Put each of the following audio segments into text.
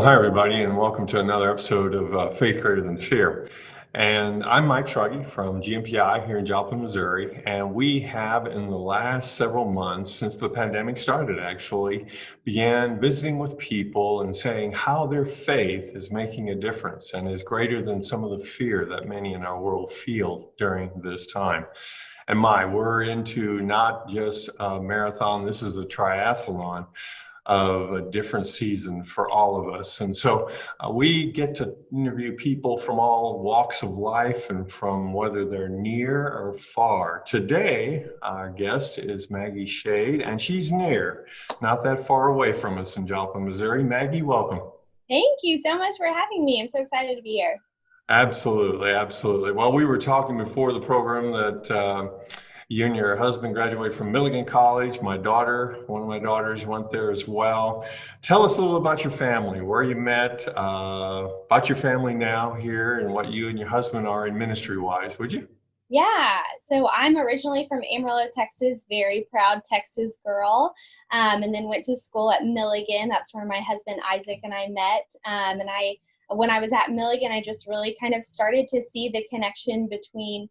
Hi, everybody, and welcome to another episode of Faith Greater Than Fear. And I'm Mike Schade from GNPI here in Joplin, Missouri. And we have, in the last several months, since the pandemic started, actually, began visiting with people and saying how their faith is making a difference and is greater than some of the fear that many in our world feel during this time. And we're into not just a marathon, this is a triathlon of a different season for all of us. And so we get to interview people from all walks of life and from whether they're near or far. Today, our guest is Maggie Schade, and she's near, not that far away from us in Joplin, Missouri. Maggie, welcome. Thank you so much for having me. I'm so excited to be here. Absolutely, absolutely. Well, we were talking before the program that you and your husband graduated from Milligan College. One of my daughters went there as well. Tell us a little about your family, where you met, about your family now here, and what you and your husband are in ministry-wise, would you? Yeah, so I'm originally from Amarillo, Texas, very proud Texas girl, and then went to school at Milligan. That's where my husband Isaac and I met. When I was at Milligan, I just really kind of started to see the connection between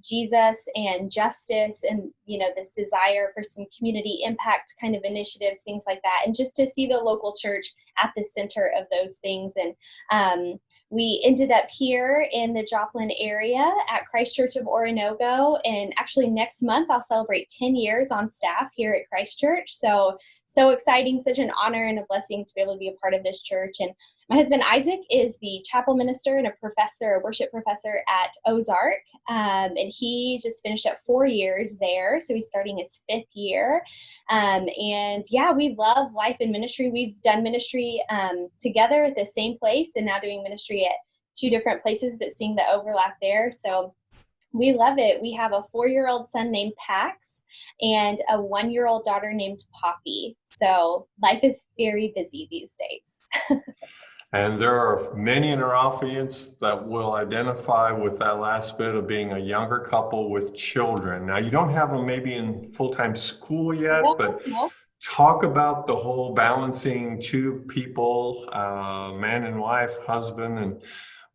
Jesus and justice, and this desire for some community impact kind of initiatives, things like that, and just to see the local church at the center of those things. And we ended up here in the Joplin area at Christ Church of Orinoco, and actually next month I'll celebrate 10 years on staff here at Christ Church. So exciting, such an honor and a blessing to be able to be a part of this church. And my husband Isaac is the chapel minister and a worship professor at Ozark, and he just finished up 4 years there, so he's starting his 5th year. And yeah, we love life and ministry. We've done ministry together at the same place, and now doing ministry at 2 different places, but seeing the overlap there. So we love it. We have a 4-year-old son named Pax and a 1-year-old daughter named Poppy. So life is very busy these days. And there are many in our audience that will identify with that last bit of being a younger couple with children. Now, you don't have them maybe in full-time school yet, No, but no. talk about the whole balancing 2 people, man and wife, husband and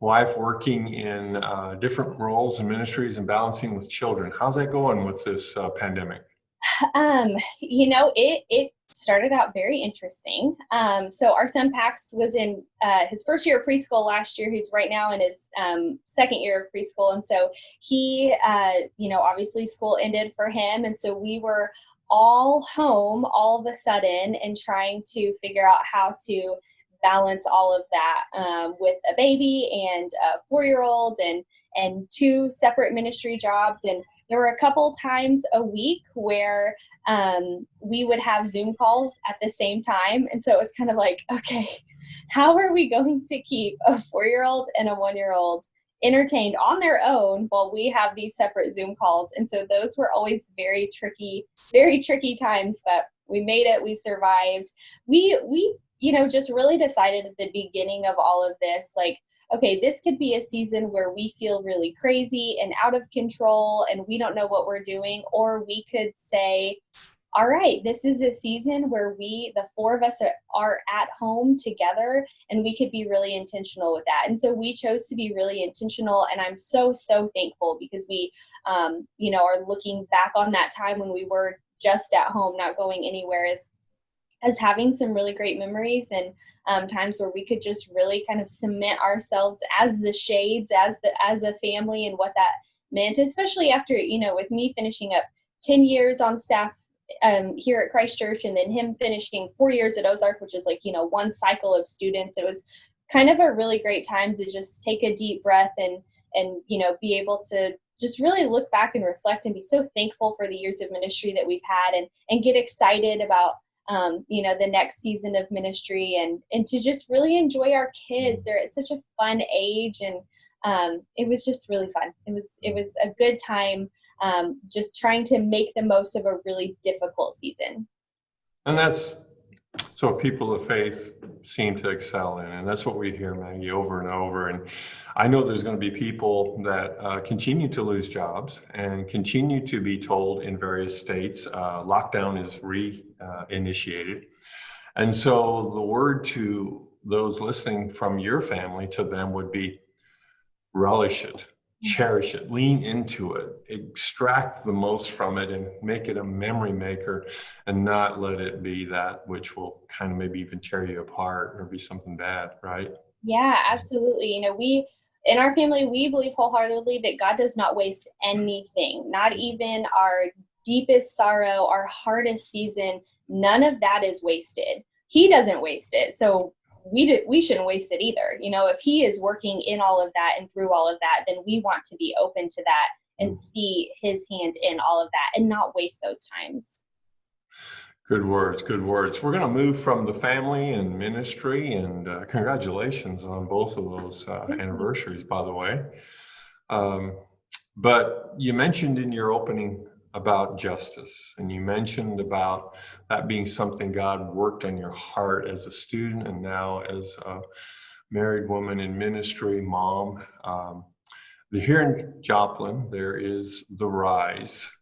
wife, working in different roles and ministries and balancing with children. How's that going with this pandemic? It started out very interesting. So our son Pax was in his first year of preschool last year. He's right now in his 2nd year of preschool. And so he, obviously school ended for him. And so we were all home all of a sudden and trying to figure out how to balance all of that with a baby and a 4-year-old and 2 separate ministry jobs. And there were a couple times a week where we would have Zoom calls at the same time. And so it was kind of like, okay, how are we going to keep a 4-year-old and a 1-year-old entertained on their own while we have these separate Zoom calls? And so those were always very tricky times, but we made it, we survived. We just really decided at the beginning of all of this, like, okay, this could be a season where we feel really crazy and out of control and we don't know what we're doing. Or we could say, all right, this is a season where the 4 of us are at home together, and we could be really intentional with that. And so we chose to be really intentional. And I'm so, so thankful because we, are looking back on that time when we were just at home, not going anywhere, as having some really great memories and times where we could just really kind of cement ourselves as the Shades, as a family, and what that meant, especially after, with me finishing up 10 years on staff here at Christ Church, and then him finishing 4 years at Ozark, which is like, one cycle of students. It was kind of a really great time to just take a deep breath and be able to just really look back and reflect and be so thankful for the years of ministry that we've had, and get excited about the next season of ministry, and to just really enjoy our kids. They're at such a fun age, and it was just really fun. It was a good time, just trying to make the most of a really difficult season. And that's so people of faith seem to excel in, and that's what we hear, Maggie, over and over. And I know there's going to be people that continue to lose jobs and continue to be told in various states lockdown is reinitiated. And so the word to those listening from your family to them would be relish it, cherish it, lean into it, extract the most from it, and make it a memory maker, and not let it be that which will kind of maybe even tear you apart or be something bad, right? Yeah, absolutely. We in our family, we believe wholeheartedly that God does not waste anything, not even our deepest sorrow, our hardest season. None of that is wasted. He doesn't waste it. So we shouldn't waste it either. If he is working in all of that and through all of that, then we want to be open to that and see his hand in all of that and not waste those times. Good words, good words. We're going to move from the family and ministry, and congratulations on both of those anniversaries, by the way. But you mentioned in your opening about justice, and you mentioned about that being something God worked on your heart as a student and now as a married woman in ministry, mom. Here in Joplin, there is the RISE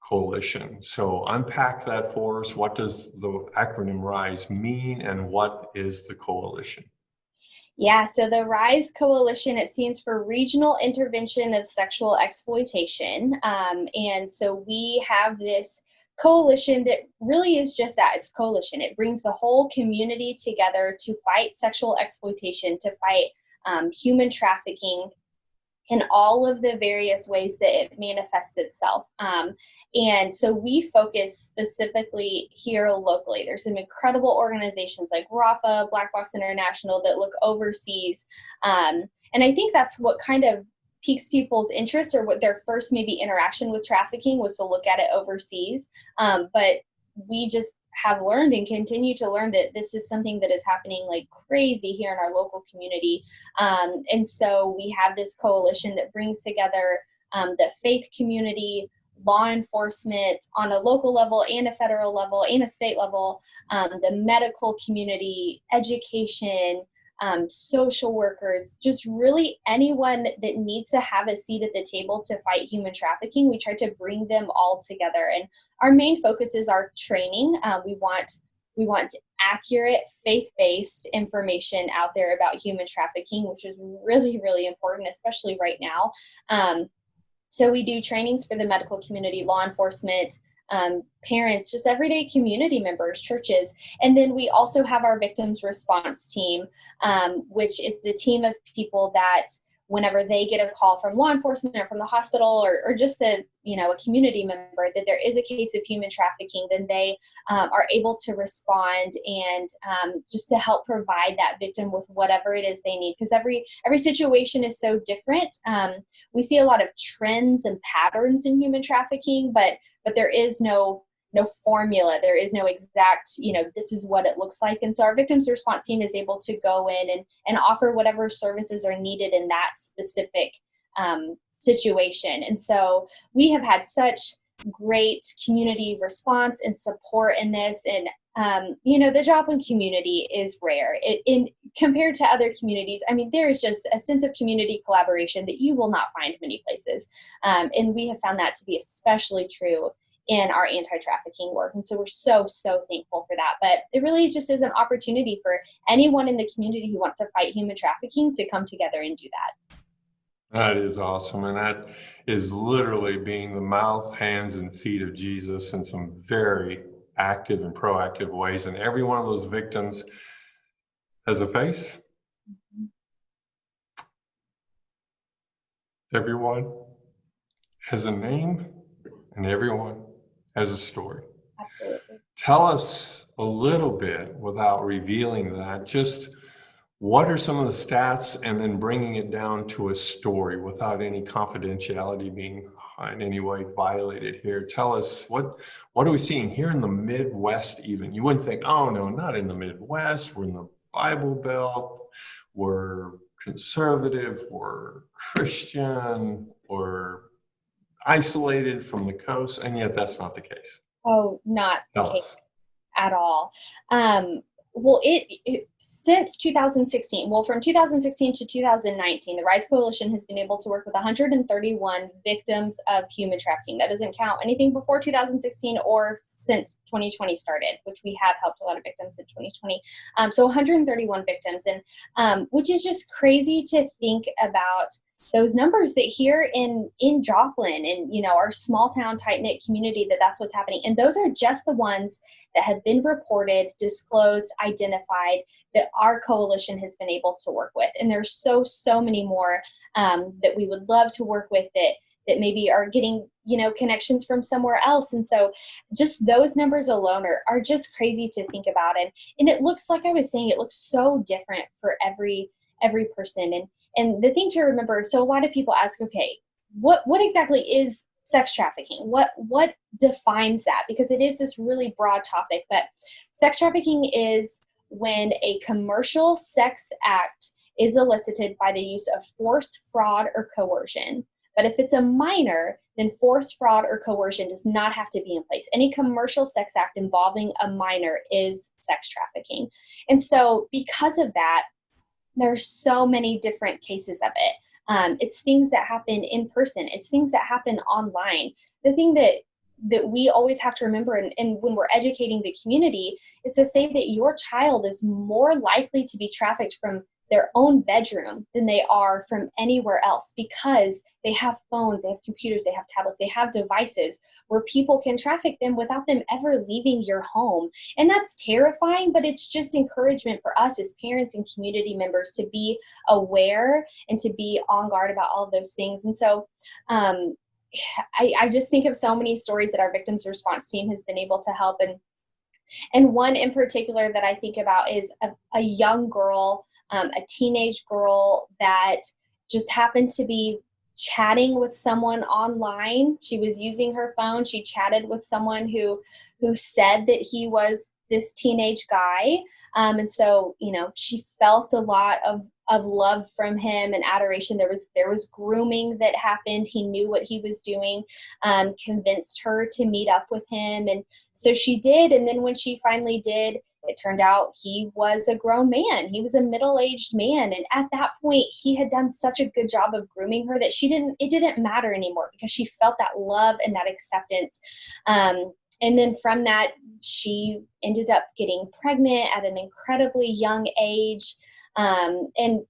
Coalition. So unpack that for us. What does the acronym RISE mean, and what is the coalition? Yeah, so the RISE Coalition, it stands for Regional Intervention of Sexual Exploitation. And so we have this coalition that really is just that. It's a coalition. It brings the whole community together to fight sexual exploitation, to fight human trafficking in all of the various ways that it manifests itself. And so we focus specifically here locally. There's some incredible organizations like RAFA, Black Box International, that look overseas. And I think that's what kind of piques people's interest, or what their first maybe interaction with trafficking was, to look at it overseas. But we just have learned and continue to learn that this is something that is happening like crazy here in our local community. And so we have this coalition that brings together the faith community, law enforcement on a local level and a federal level and a state level, the medical community, education, social workers, just really anyone that needs to have a seat at the table to fight human trafficking. We try to bring them all together. And our main focus is our training. We want accurate, faith-based information out there about human trafficking, which is really, really important, especially right now. So we do trainings for the medical community, law enforcement, parents, just everyday community members, churches. And then we also have our victims response team, which is the team of people that whenever they get a call from law enforcement or from the hospital, or just a community member, that there is a case of human trafficking, then they are able to respond and just to help provide that victim with whatever it is they need. Because every situation is so different. We see a lot of trends and patterns in human trafficking, but there is no formula. There is no exact, this is what it looks like. And so our victims response team is able to go in and offer whatever services are needed in that specific situation. And so we have had such great community response and support in this. And, the Joplin community is rare compared to other communities. I mean, there is just a sense of community collaboration that you will not find many places. And we have found that to be especially true in our anti-trafficking work. And so we're so, so thankful for that. But it really just is an opportunity for anyone in the community who wants to fight human trafficking to come together and do that. That is awesome. And that is literally being the mouth, hands, and feet of Jesus in some very active and proactive ways. And every one of those victims has a face. Everyone has a name, and everyone has a story. Absolutely. Tell us a little bit, without revealing that, just what are some of the stats, and then bringing it down to a story without any confidentiality being in any way violated here. Tell us, what are we seeing here in the Midwest even? You wouldn't think, oh no, not in the Midwest. We're in the Bible Belt. We're conservative. We're Christian. We're isolated from the coast. And yet that's not the case. Oh, not the case at all. Well, since 2016, well, from 2016 to 2019, the Rise Coalition has been able to work with 131 victims of human trafficking. That doesn't count anything before 2016 or since 2020 started, which we have helped a lot of victims in 2020. So 131 victims, and which is just crazy to think about those numbers, that here in Joplin and, you know, our small town tight knit community, that's what's happening. And those are just the ones that have been reported, disclosed, identified, that our coalition has been able to work with. And there's so many more that we would love to work with, that maybe are getting, you know, connections from somewhere else. And so just those numbers alone are just crazy to think about. And it looks, like I was saying, it looks so different for every person. And the thing to remember, so a lot of people ask, okay, what exactly is sex trafficking? What defines that? Because it is this really broad topic, but sex trafficking is when a commercial sex act is elicited by the use of force, fraud, or coercion. But if it's a minor, then force, fraud, or coercion does not have to be in place. Any commercial sex act involving a minor is sex trafficking. And so because of that, there's so many different cases of it. It's things that happen in person. It's things that happen online. The thing that we always have to remember, and when we're educating the community, is to say that your child is more likely to be trafficked from their own bedroom than they are from anywhere else, because they have phones, they have computers, they have tablets, they have devices where people can traffic them without them ever leaving your home. And that's terrifying, but it's just encouragement for us as parents and community members to be aware and to be on guard about all of those things. And so I just think of so many stories that our victims response team has been able to help. And one in particular that I think about is a young girl, a teenage girl that just happened to be chatting with someone online. She was using her phone. She chatted with someone who said that he was this teenage guy. And so, you know, she felt a lot of love from him and adoration. There was grooming that happened. He knew what he was doing, convinced her to meet up with him. And so she did. And then when she finally did, it turned out he was a grown man. He was a middle-aged man. And at that point, he had done such a good job of grooming her that it didn't matter anymore, because she felt that love and that acceptance. And then from that, she ended up getting pregnant at an incredibly young age. And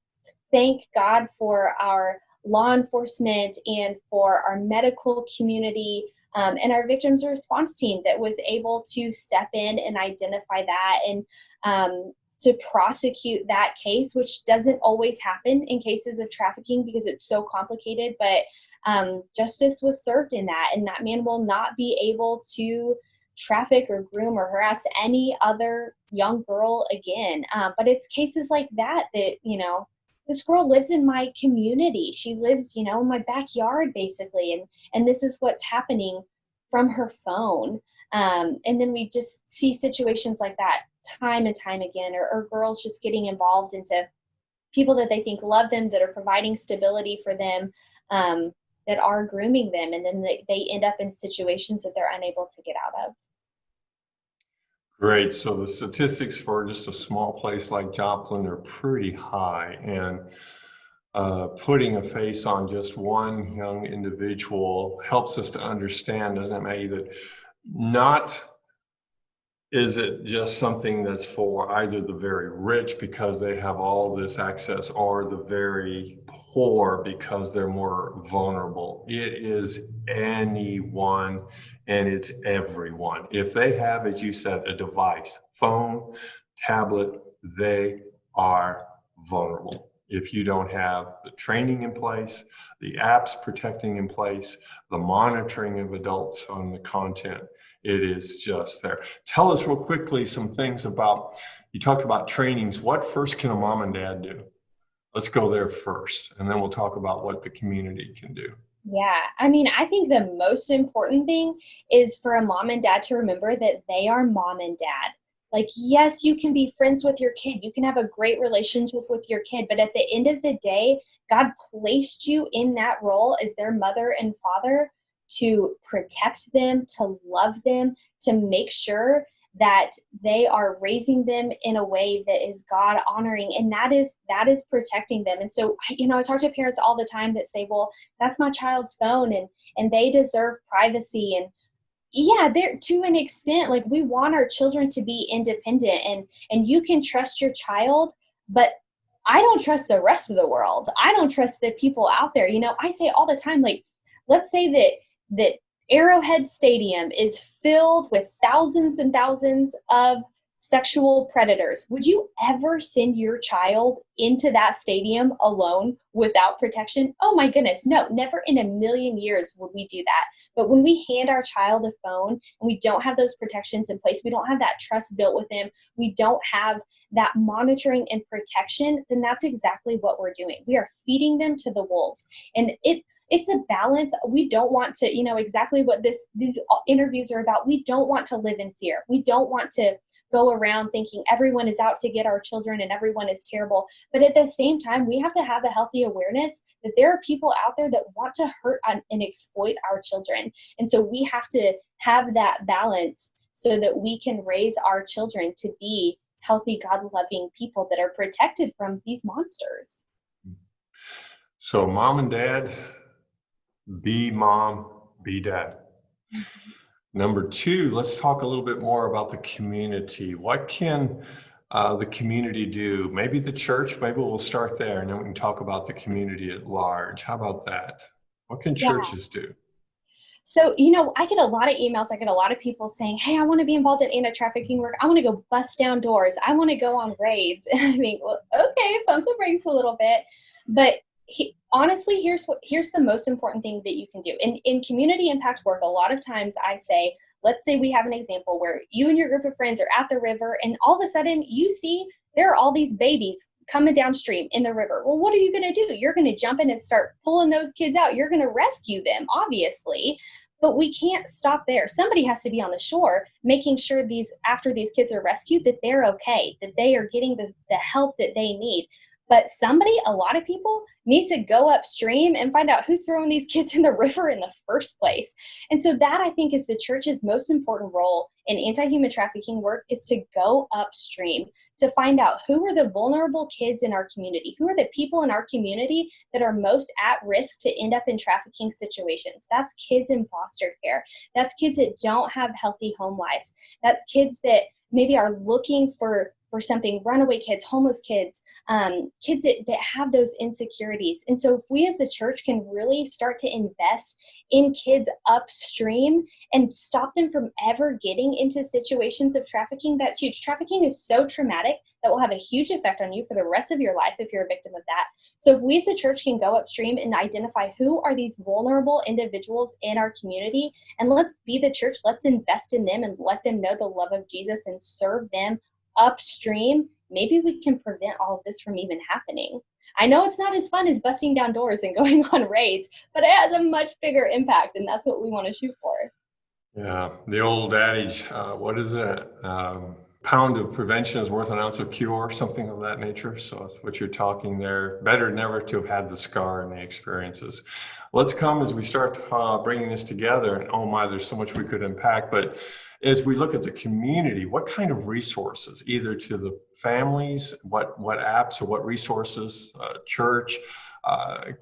thank God for our law enforcement and for our medical community, and our victims response team that was able to step in and identify that, and to prosecute that case, which doesn't always happen in cases of trafficking because it's so complicated. But justice was served in that, and that man will not be able to traffic or groom or harass any other young girl again. But it's cases like that, you know, this girl lives in my community. She lives, you know, in my backyard basically. And this is what's happening from her phone. And then we just see situations like that time and time again, or girls just getting involved into people that they think love them, that are providing stability for them, that are grooming them. And then they end up in situations that they're unable to get out of. Great. So the statistics for just a small place like Joplin are pretty high, and putting a face on just one young individual helps us to understand, doesn't it, Maggie, that not is it just something that's for either the very rich because they have all this access, or the very poor because they're more vulnerable. It is anyone, and it's everyone. If they have, as you said, a device, phone, tablet, they are vulnerable. If you don't have the training in place, the apps protecting in place, the monitoring of adults on the content, it is just there. Tell us real quickly some things about, you talked about trainings. What first can a mom and dad do? Let's go there first, and then we'll talk about what the community can do. Yeah, I mean, I think the most important thing is for a mom and dad to remember that they are mom and dad. Like, yes, you can be friends with your kid. You can have a great relationship with your kid. But at the end of the day, God placed you in that role as their mother and father to protect them, to love them, to make sure that they are raising them in a way that is God honoring, and that is protecting them. And so, I talk to parents all the time that say, well, that's my child's phone, and they deserve privacy. And yeah, there, to an extent, like, we want our children to be independent, and you can trust your child, but I don't trust the rest of the world. I don't trust the people out there. I say all the time, like, let's say that Arrowhead Stadium is filled with thousands and thousands of sexual predators. Would you ever send your child into that stadium alone without protection? Oh my goodness, no, never in a million years would we do that. But when we hand our child a phone and we don't have those protections in place, we don't have that trust built with them, we don't have that monitoring and protection, then that's exactly what we're doing. We are feeding them to the wolves. And it's a balance. We don't want to, exactly what these interviews are about. We don't want to live in fear. We don't want to go around thinking everyone is out to get our children and everyone is terrible. But at the same time, we have to have a healthy awareness that there are people out there that want to hurt and exploit our children. And so we have to have that balance so that we can raise our children to be healthy, God-loving people that are protected from these monsters. So mom and dad, be mom, be dad. Number two, let's talk a little bit more about the community. What can the community do? Maybe the church, maybe we'll start there, and then we can talk about the community at large. How about that? What can churches do? So, I get a lot of emails. I get a lot of people saying, hey, I want to be involved in anti-trafficking work. I want to go bust down doors. I want to go on raids. And I think, well, okay, pump the brakes a little bit. But honestly, here's the most important thing that you can do. In community impact work, a lot of times I say, let's say we have an example where you and your group of friends are at the river, and all of a sudden you see there are all these babies coming downstream in the river. Well, what are you going to do? You're going to jump in and start pulling those kids out. You're going to rescue them, obviously. But we can't stop there. Somebody has to be on the shore making sure after these kids are rescued, that they're okay, that they are getting the help that they need. But a lot of people, needs to go upstream and find out who's throwing these kids in the river in the first place. And so that, I think, is the church's most important role in anti-human trafficking work, is to go upstream, to find out who are the vulnerable kids in our community, who are the people in our community that are most at risk to end up in trafficking situations. That's kids in foster care. That's kids that don't have healthy home lives. That's kids that maybe are looking for something, runaway kids, homeless kids, kids that have those insecurities. And so if we as a church can really start to invest in kids upstream and stop them from ever getting into situations of trafficking, that's huge. Trafficking is so traumatic that will have a huge effect on you for the rest of your life if you're a victim of that. So if we as a church can go upstream and identify who are these vulnerable individuals in our community, and let's be the church, let's invest in them and let them know the love of Jesus and serve them upstream, maybe we can prevent all of this from even happening. I know it's not as fun as busting down doors and going on raids, but it has a much bigger impact, and that's what we want to shoot for. Yeah, the old adage, what is it? Pound of prevention is worth an ounce of cure, something of that nature. So it's what you're talking there. Better never to have had the scar and the experiences. Let's come as we start bringing this together, and oh my, there's so much we could unpack. But as we look at the community, what kind of resources, either to the families, what apps or what resources, church,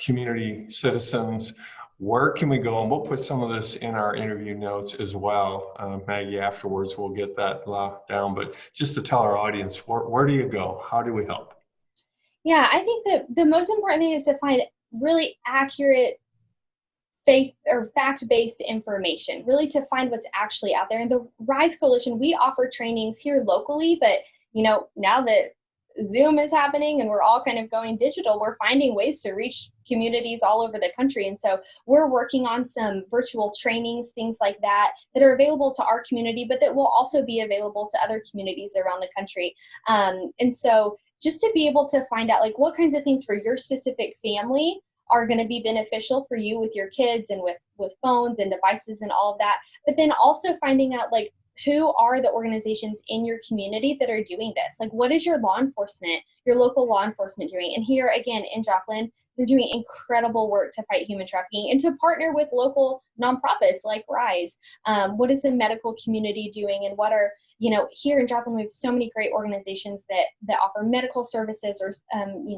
community citizens, where can we go? And we'll put some of this in our interview notes as well. Maggie, afterwards, we'll get that locked down. But just to tell our audience, where do you go? How do we help? Yeah, I think that the most important thing is to find really accurate faith or fact-based information, really to find what's actually out there. And the RISE Coalition, we offer trainings here locally, but now that Zoom is happening and we're all kind of going digital, we're finding ways to reach communities all over the country. And so we're working on some virtual trainings, things like that are available to our community, but that will also be available to other communities around the country. And so just to be able to find out, like, what kinds of things for your specific family are going to be beneficial for you with your kids and with phones and devices and all of that. But then also finding out, like, who are the organizations in your community that are doing this? Like, what is your local law enforcement doing? And here again in Joplin, They're doing incredible work to fight human trafficking and to partner with local nonprofits like Rise. What is the medical community doing, and what are, here in Joplin, we have so many great organizations that offer medical services or,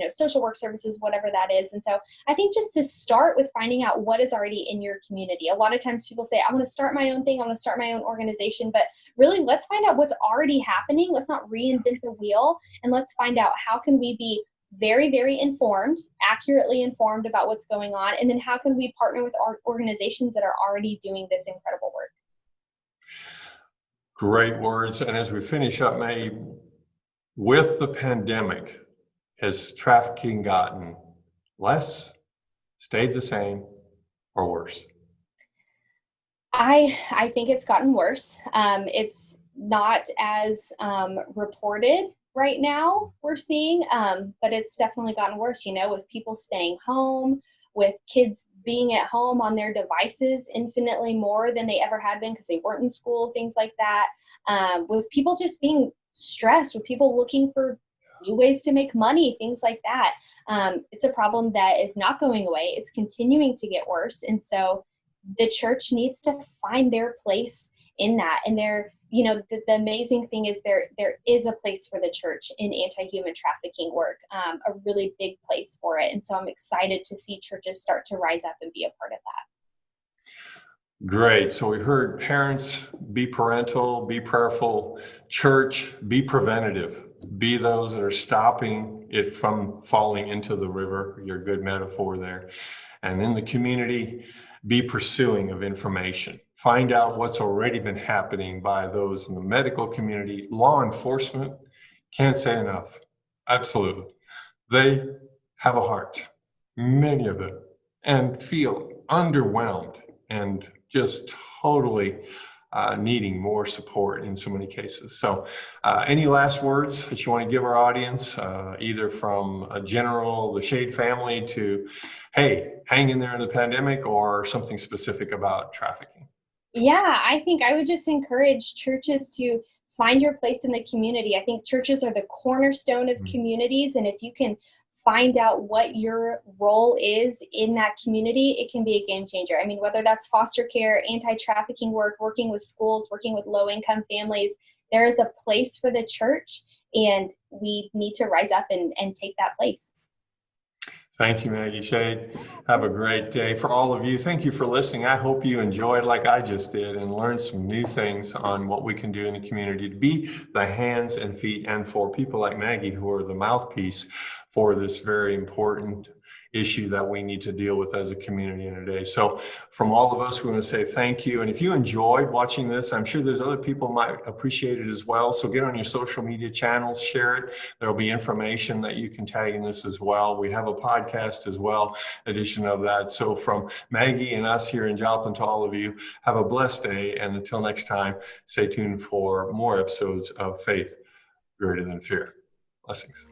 social work services, whatever that is. And so I think just to start with finding out what is already in your community. A lot of times people say, I want to start my own thing, I want to start my own organization, but really let's find out what's already happening. Let's not reinvent the wheel, and let's find out how can we be very, very informed, accurately informed about what's going on, and then how can we partner with our organizations that are already doing this incredible work. Great words. And as we finish up, May, with the pandemic, has trafficking gotten less, stayed the same, or worse? I think it's gotten worse. It's not as reported right now, we're seeing, but it's definitely gotten worse, with people staying home, with kids being at home on their devices infinitely more than they ever had been because they weren't in school, things like that, with people just being stressed, with people looking for new ways to make money, things like that. It's a problem that is not going away. It's continuing to get worse. And so the church needs to find their place in that. And the amazing thing is there is a place for the church in anti-human trafficking work, a really big place for it. And so I'm excited to see churches start to rise up and be a part of that. Great. So we heard parents, be parental, be prayerful, church, be preventative, be those that are stopping it from falling into the river, your good metaphor there. And in the community, be pursuing of information. Find out what's already been happening by those in the medical community, law enforcement. Can't say enough. Absolutely. They have a heart, many of them, and feel underwhelmed and just totally needing more support in so many cases. So any last words that you want to give our audience, either from a general, the Schade family, to, hey, hang in there in the pandemic, or something specific about trafficking? Yeah, I think I would just encourage churches to find your place in the community. I think churches are the cornerstone of communities, and if you can find out what your role is in that community, it can be a game changer. I mean, whether that's foster care, anti-trafficking work, working with schools, working with low-income families, there is a place for the church, and we need to rise up and take that place. Thank you, Maggie. Schade, have a great day. For all of you, thank you for listening. I hope you enjoyed, like I just did, and learned some new things on what we can do in the community to be the hands and feet, and for people like Maggie, who are the mouthpiece for this very important issue that we need to deal with as a community in a day. So from all of us, we want to say thank you. And if you enjoyed watching this, I'm sure there's other people might appreciate it as well. So get on your social media channels, share it. There'll be information that you can tag in this as well. We have a podcast as well, edition of that. So from Maggie and us here in Joplin to all of you, have a blessed day. And until next time, stay tuned for more episodes of Faith Greater Than Fear. Blessings.